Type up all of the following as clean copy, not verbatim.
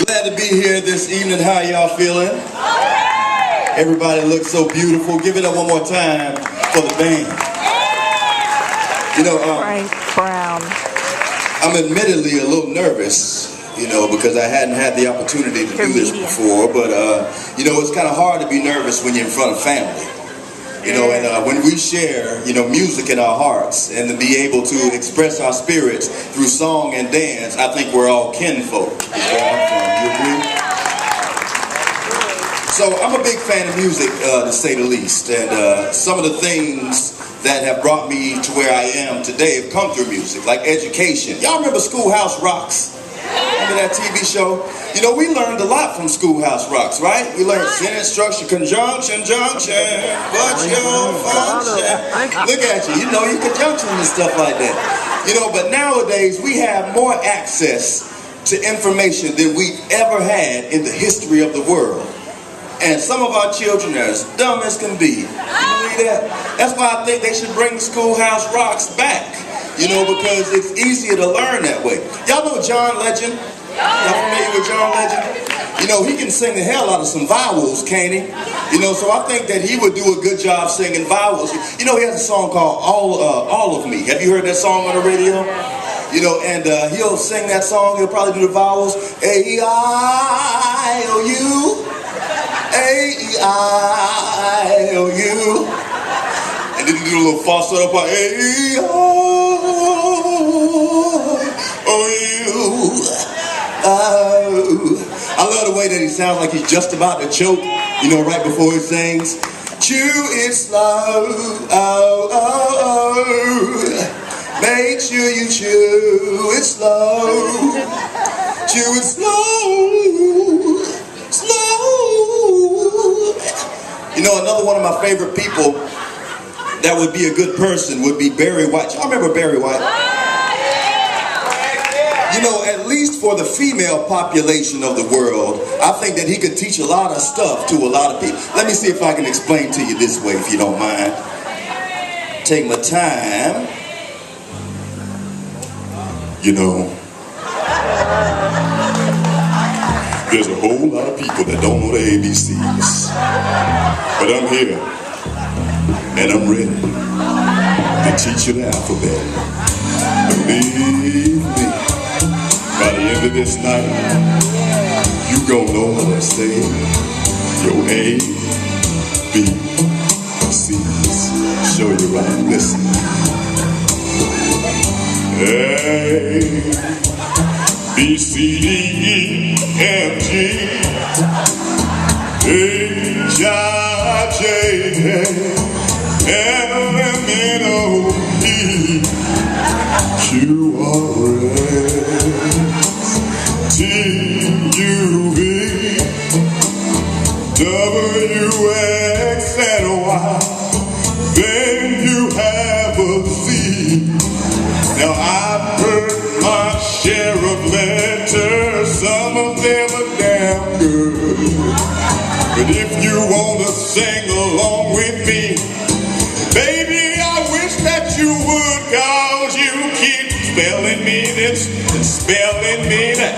Glad to be here this evening. How y'all feeling? Everybody looks so beautiful. Give it up one more time for the band. You know, Frank Brown. I'm admittedly a little nervous, you know, because I hadn't had the opportunity to do this before. But, you know, it's kind of hard to be nervous when you're in front of family. You know, and when we share, you know, music in our hearts and to be able to express our spirits through song and dance, I think we're all kinfolk. You agree? So I'm a big fan of music, to say the least. And some of the things that have brought me to where I am today have come through music, like education. Y'all remember Schoolhouse Rocks? Remember that TV show? You know, we learned a lot from Schoolhouse Rocks, right? We learned sentence structure, conjunction, junction, what's your function? Look at you, you know your conjunction and stuff like that. You know, but nowadays we have more access to information than we've ever had in the history of the world. And some of our children are as dumb as can be. You believe that? That's why I think they should bring Schoolhouse Rocks back. You know, because it's easier to learn that way. Y'all know John Legend? Y'all familiar with John Legend? You know, he can sing the hell out of some vowels, can't he? You know, so I think that he would do a good job singing vowels. You know, he has a song called All of Me. Have you heard that song on the radio? You know, and he'll sing that song. He'll probably do the vowels. A-I-O-U. A-I-O-U. And then he do a little falsetto part. I love the way that he sounds like he's just about to choke, you know, right before he sings. Chew it slow, oh, oh, oh. Make sure you chew it slow. Chew it slow, slow. You know, another one of my favorite people that would be a good person would be Barry White. Y'all remember Barry White? You know, at least for the female population of the world, I think that he could teach a lot of stuff to a lot of people. Let me see if I can explain to you this way, if you don't mind. Take my time. You know, there's a whole lot of people that don't know the ABCs. But I'm here, and I'm ready to teach you the alphabet. Believe me. By the end of this night, you gon' know how to say your A, B, C's. Show you right. Listen. A, B, C, D, E, F, G, H, I, J, L, M, N, O, P, Q, R, S, T, U, V, W, X, and Y. Then you have a Z. Now I've heard my share of letters. Some of them are damn good. But if you wanna sing along with me, baby, I wish that you would, 'cause you keep spelling me this and spelling me that.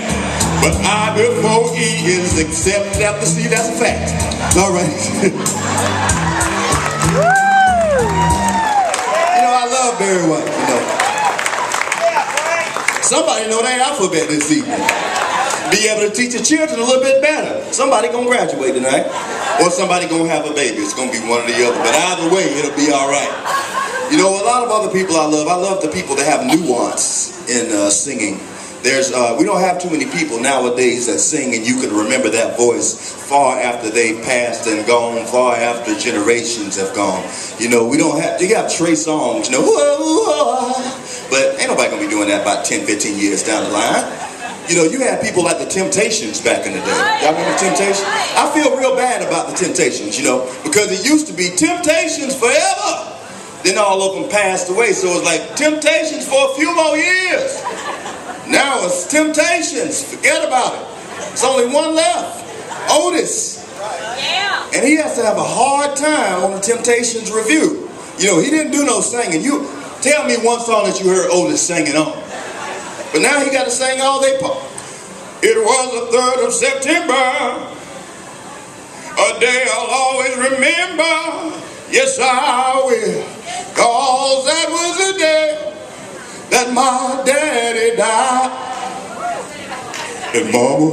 But I before E is except after C, that's a fact. All right. You know, I love Barry White, you know. Somebody know their alphabet this evening. Be able to teach the children a little bit better. Somebody gonna graduate tonight. Or somebody gonna have a baby. It's gonna be one or the other. But either way, it'll be all right. You know, a lot of other people I love the people that have nuance in singing. We don't have too many people nowadays that sing and you can remember that voice far after they've passed and gone, far after generations have gone. You know, we don't have, you have Trey songs, you know, whoa, but ain't nobody gonna be doing that about 10, 15 years down the line. You know, you had people like the Temptations back in the day. Y'all remember Temptations? I feel real bad about the Temptations, you know, because it used to be Temptations forever. Then all of them passed away, so it's like Temptations for a few more years. Now it's Temptations. Forget about it. It's only one left. Otis. And he has to have a hard time on the Temptations review. You know, he didn't do no singing. You tell me one song that you heard Otis singing on. But now he got to sing all they part. It was the 3rd of One day I'll always remember, yes I will, 'cause that was the day that my daddy died. And mama,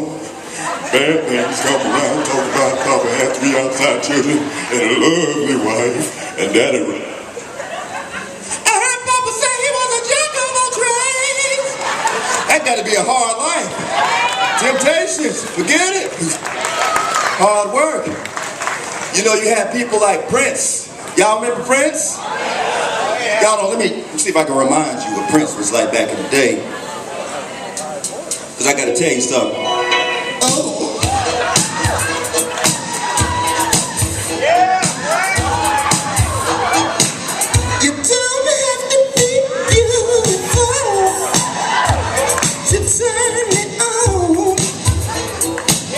bad things come around, talk about Papa had 3 outside children and a lovely wife, and daddy. I heard Papa say he was a jack of all trades. That gotta be a hard life. Temptations, forget it. Hard work. You know, you have people like Prince. Y'all remember Prince? Y'all know, let me see if I can remind you what Prince was like back in the day. Because I got to tell you something. Oh. You don't have to be beautiful to turn me on.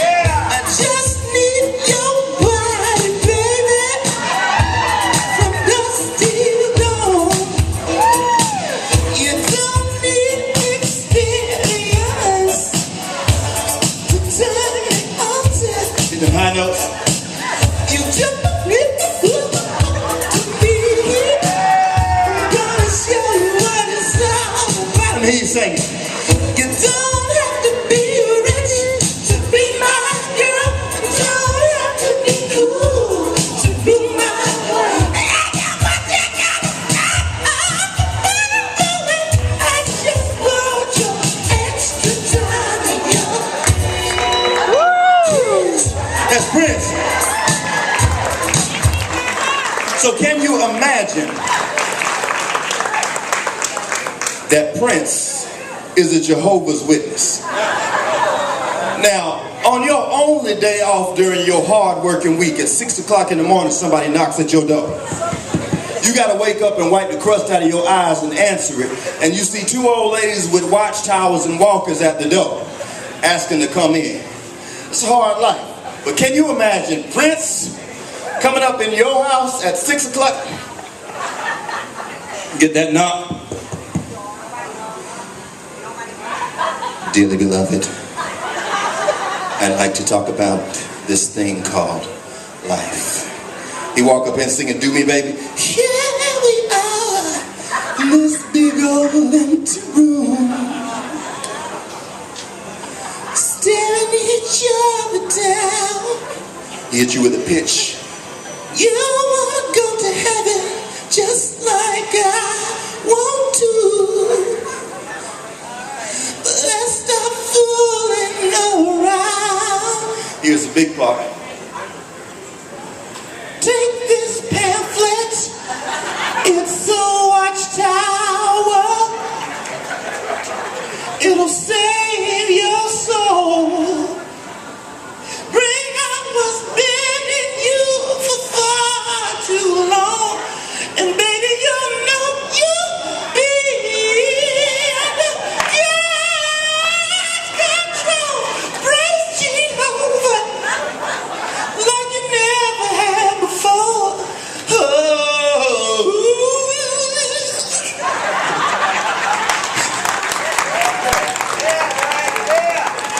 I just need your body, baby, from dusk till dawn. You don't need experience to turn me on. In the high notes. You just need to look to me. I'm gonna show you what it's all about. Let me hear you sing it. You don't have to be rich to be my girl. You don't have to be cool to be my girl. I just want your extra time, Prince. That's Prince. So can you imagine that Prince is a Jehovah's Witness? Now, on your only day off during your hard working week at 6 o'clock in the morning, somebody knocks at your door. You got to wake up and wipe the crust out of your eyes and answer it. And you see 2 old ladies with watchtowers and walkers at the door asking to come in. It's a hard life. But can you imagine Prince coming up in your house at 6 o'clock? Get that knock. Dearly beloved, I'd like to talk about this thing called life. He walk up and singing, "Do me, baby." Here we are in this big old empty room, staring each other down. He hit you with a pitch. You wanna go to heaven just like I want to. Let's stop fooling around. Here's the big part. Take this pamphlet. It's a watchtower. It'll save your soul. Bring out what's been in you for far too long. And baby, you know you'll be under God's control. Praise Jehovah like you never had before. Oh.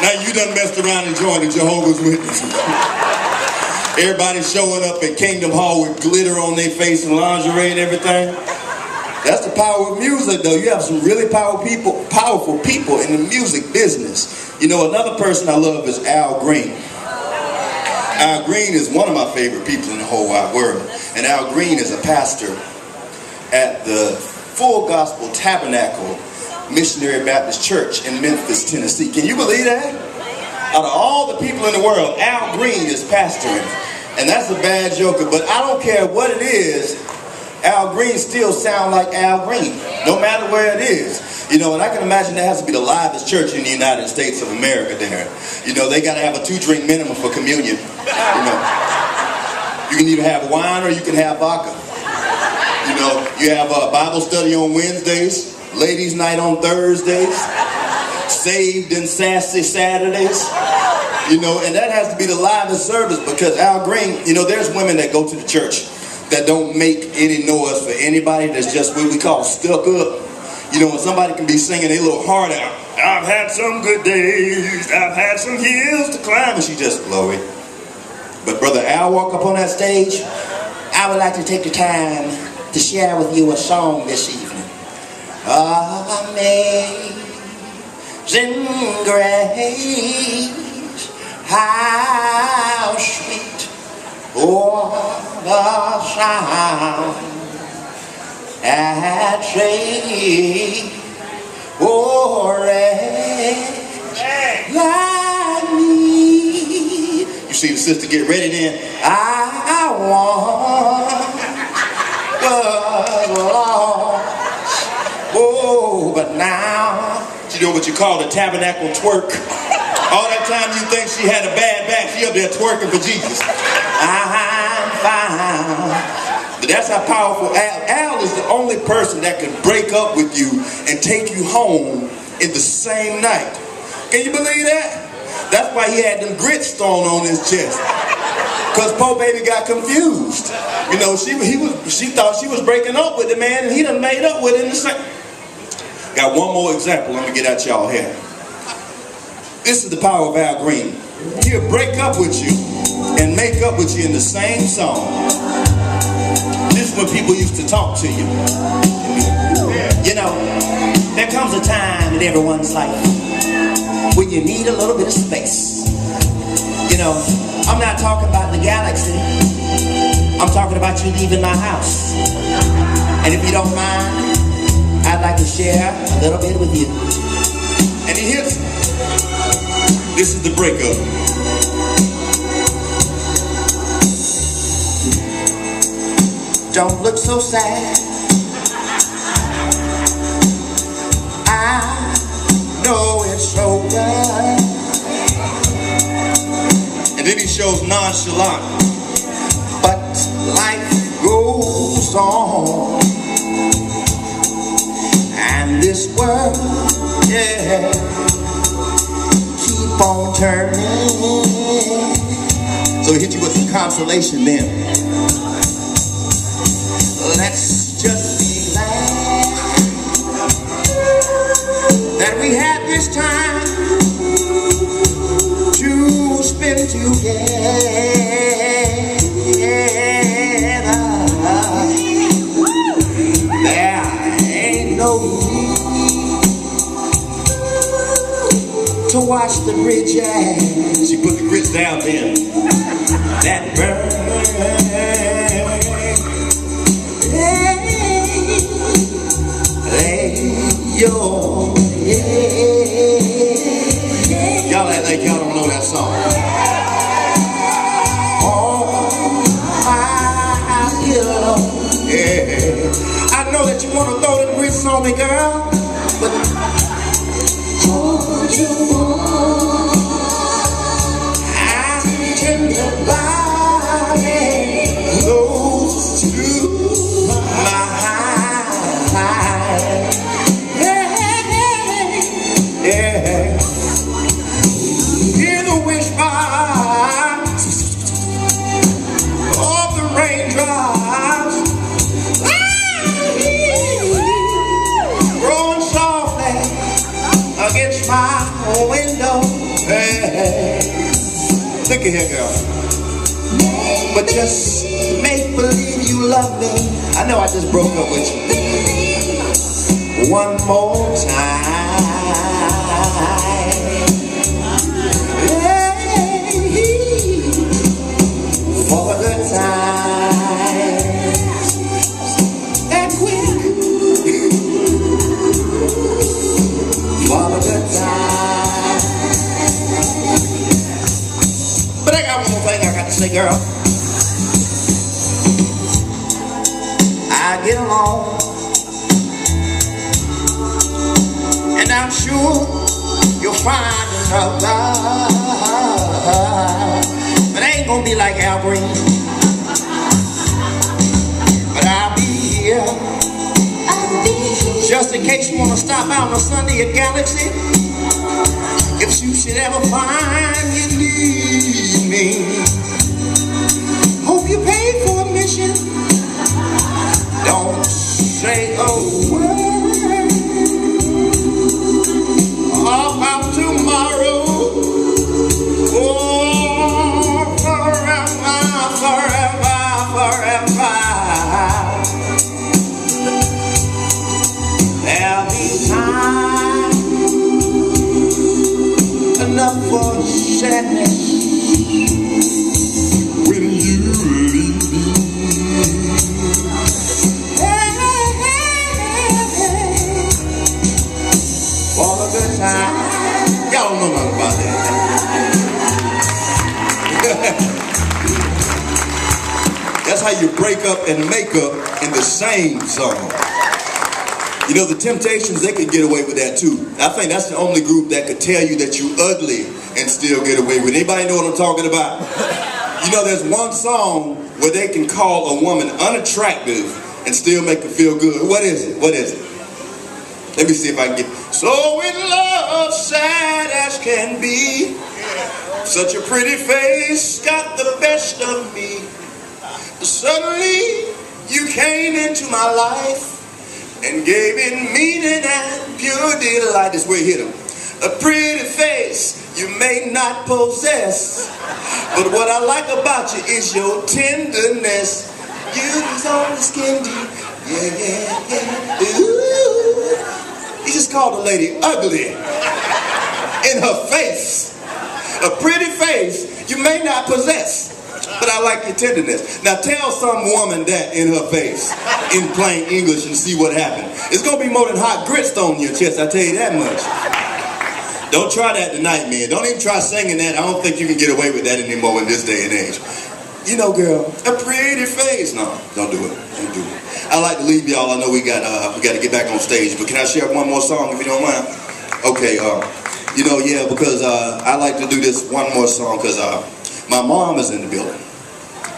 Now you done messed around and joined the Jehovah's Witnesses. Everybody showing up at Kingdom Hall with glitter on their face and lingerie and everything. That's the power of music, though. You have some really powerful people in the music business. You know, another person I love is Al Green. Al Green is one of my favorite people in the whole wide world. And Al Green is a pastor at the Full Gospel Tabernacle Missionary Baptist Church in Memphis, Tennessee. Can you believe that? Out of all the people in the world, Al Green is pastoring. And that's a bad joker, but I don't care what it is, Al Green still sound like Al Green, no matter where it is. You know, and I can imagine that has to be the livest church in the United States of America there. You know, they got to have a 2-drink minimum for communion. You know, you can either have wine or you can have vodka. You know, you have a Bible study on Wednesdays, ladies' night on Thursdays, saved and sassy Saturdays. You know, and that has to be the livest service because Al Green, you know, there's women that go to the church that don't make any noise for anybody, that's just what we call stuck up. You know, when somebody can be singing their little heart out, I've had some good days, I've had some hills to climb, and she just, Chloe, But Brother Al walk up on that stage, I would like to take the time to share with you a song this evening. Amazing grace, how sweet, oh, the sound that saved a wretch like me. you see the sister get ready then. I was lost, oh, but now She doing what you call the tabernacle twerk. All that time you think she had a bad back, she up there twerking for Jesus. I'm found. But that's how powerful Al is. The only person that can break up with you and take you home in the same night. Can you believe that? That's why he had them grits thrown on his chest. Because poor baby got confused. You know, she thought she was breaking up with the man, and he done made up with it in the same. Got one more example. Let me get at y'all here. This is the power of Al Green. He'll break up with you and make up with you in the same song. This is when people used to talk to you. You know, there comes a time in everyone's life when you need a little bit of space. You know, I'm not talking about the galaxy. I'm talking about you leaving my house. And if you don't mind, I'd like to share a little bit with you. And he hits. This is the breakup. Don't look so sad. I know it's over. And then he shows nonchalant. But life goes on. And this world, yeah, keep on turning. So he hit you with some consolation then. Let's just be glad that we had this time to spend together. There ain't no need to watch the bridge as She put the grits down then. that burn. Y'all act like y'all don't know that song. Yeah. I know that you want to throw the grits on me, girl, but all you want, I'm tender body close to my heart. Yeah. Hear the whisper of the raindrops growing softly against my window. Hey. Look at here, girl. But just make believe you love me. I know I just broke up with you. One more time. For the times and quick. For the good times. But I got one more thing I got to say, girl. I get along, and I'm sure you'll find another. But I ain't gonna be like Al Green. But I'll be here just in case you wanna stop out on a Sunday at Galaxy. If you should ever find you need me, hope you paid for admission. Don't say a word about tomorrow or around sadness when you leave me. All of the time. Y'all don't know nothing about that. That's how you break up and make up in the same song. You know, the Temptations, they could get away with that too. I think that's the only group that could tell you that you ugly and still get away with it. Anybody know what I'm talking about? You know, there's one song where they can call a woman unattractive and still make her feel good. What is it? What is it? Let me see if I can get. So in love, sad as can be, such a pretty face got the best of me. Suddenly you came into my life and gave it meaning and pure delight. That's where it hit him. A pretty face you may not possess, but what I like about you is your tenderness. Beauty's on the skin deep. Yeah, yeah, yeah. Ooh. He just called the lady ugly in her face. A pretty face you may not possess, but I like your tenderness. Now tell some woman that in her face, in plain English, and see what happens. It's gonna be more than hot grits on your chest, I tell you that much. Don't try that tonight, man. Don't even try singing that. I don't think you can get away with that anymore in this day and age. You know, girl, a pretty face. No, don't do it. Don't do it. I like to leave y'all. I know we got to get back on stage, but can I share one more song if you don't mind? Okay. You know, yeah, because I like to do this one more song because my mom is in the building.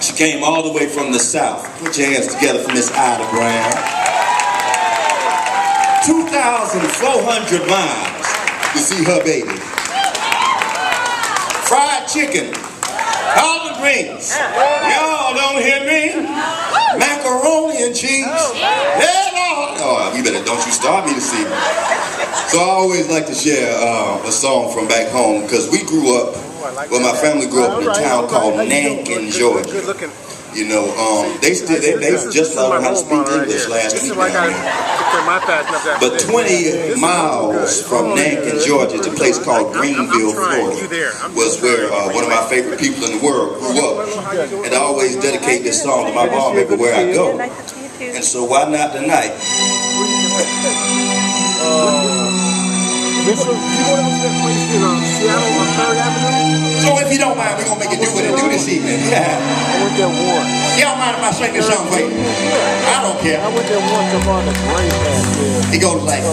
She came all the way from the South. Put your hands together for Miss Ida Brown. 2,400 miles to see her baby. Fried chicken, collard greens. Y'all don't hear me? Macaroni and cheese. Hey, Lord. Oh, you better don't you start me to see. So I always like to share a song from back home because we grew up. Well, my family grew up in a town called Nankin, Georgia. You know, they just learned how to speak English last week. But 20 miles from Nankin, Georgia, to a place called Greenville, Florida, was where one of my favorite people in the world grew up. And I always dedicate this song to my mom everywhere I go. And so why not tonight? So if you don't mind, we're going to make it do what it do this evening. Yeah. I went there once. Y'all mind if I sing this song for you? I don't care. I went there once around the grave back there. It goes like,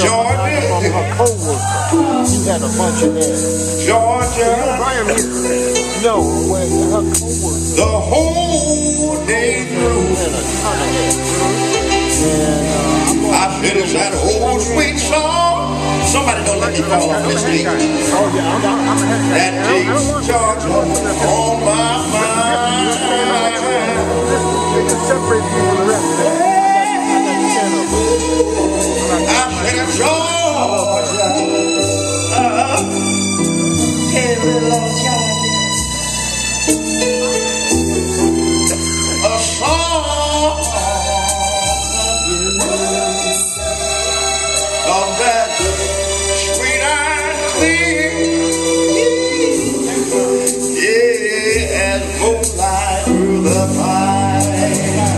Georgia. From her co-worker. You had a bunch of that. Georgia. No, when her co-worker. The whole day through. And a ton of that. And I finished that old sweet song. Somebody don't let me fall off this stage. oh yeah, That takes Georgia on my mind. Separate people the rest. I finished Georgia. Hey, little Georgia. A song of that sweet and clear, yeah, as moonlight through the pine.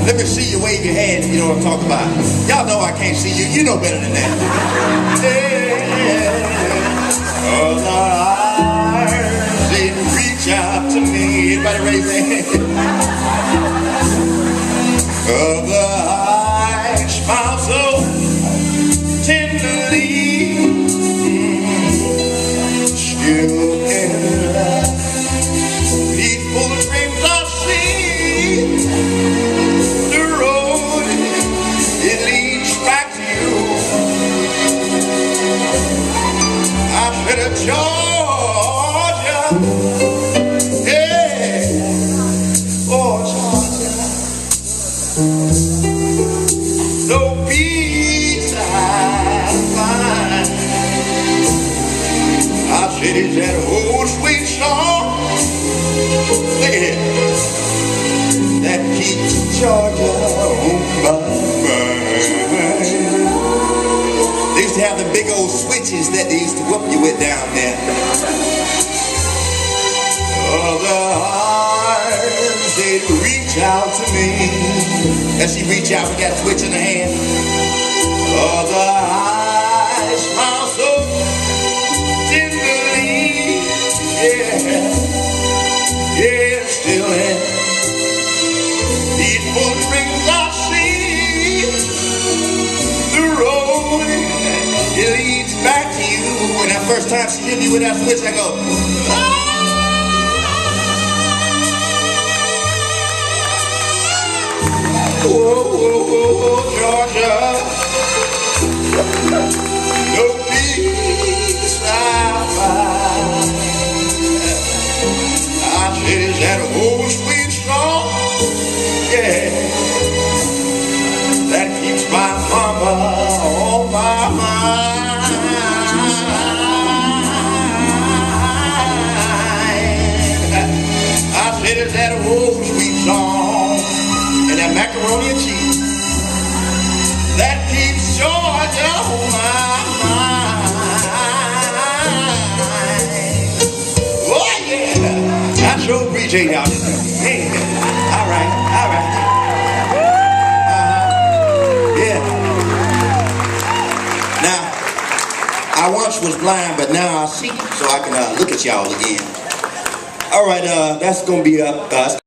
Let me see you wave your hand if you know what I'm talking about. Y'all know I can't see you. You know better than that. Yeah, of the eyes, they reach out to me. Everybody raise their hand. Of the eyes, smile so tenderly, still in love. Peaceful dreams I see. The road, it leads back to you. I said, Georgia, yeah, oh Georgia, no peace I find. I said, it's that old sweet song, look at it, that keeps Georgia on my mind. They used to have the big old switches that they used to whoop you with down there. As she reach out with that switch in her hand. Other eyes smile so tenderly. Yeah, yeah, still in these footprints I see. The road, it leads back to you. And that first time she hit me with that switch, I go, ah! Whoa, whoa, whoa, Georgia, no peace I find. I said, is that old sweet song? Yeah, that keeps my mama on my mind. I said, is that old sweet song? And that macaroni and cheese that keeps Georgia on my mind. Oh yeah, I sure appreciate y'all. Yeah. All right. Yeah. Now, I once was blind, but now I see, so I can look at y'all again. All right, that's gonna be up.